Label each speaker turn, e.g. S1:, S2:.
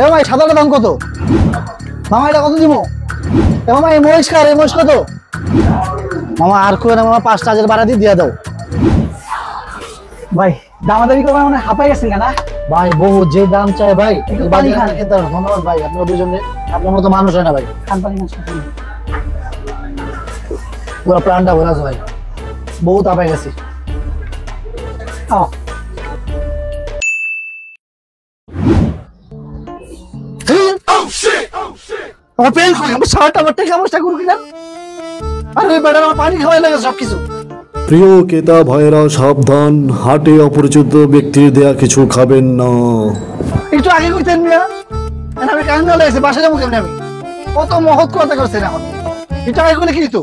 S1: এ ভাই সাদাটা দাম কত? মামা এটা কত দিব? এ মামা এই মহিষ কার, এই মহিষ কত? মামা আর কই না মামা, 5টা হাজার বাড়া দিয়ে দাও।
S2: ভাই দামাদামি করবার মানে হাঁপাই গেছেন কেন?
S1: ভাই বহু যে দাম চাই ভাই।
S2: পানি খান।
S1: ধন্যবাদ ভাই, আপনারা দুজনে আপনার মতো মানুষ হয় না ভাই।
S2: খান পানি খান।
S1: পুরো প্রাণটা ভরে আছে ভাই, বহুত আপায় গেছি।
S2: খাও।
S1: আমার পেন কই, আমার শার্ট, আমার টাকা, আমার টাকা কিনা। আরে ওই বেটা আমার পানি খাওয়াই লাগে সবকিছু।
S3: প্রিয় ক্রেতা ভাইয়েরা সাবধান, হাটে অপরিচিত ব্যক্তির দেয়া কিছু খাবেন না।
S1: একটু আগে কইতেন মিয়া, আমি কান্না লাগছে, বাসা যাবো কেমনে আমি? কত মহৎ কথা করছেন এখন, একটু আগে করলে কি তো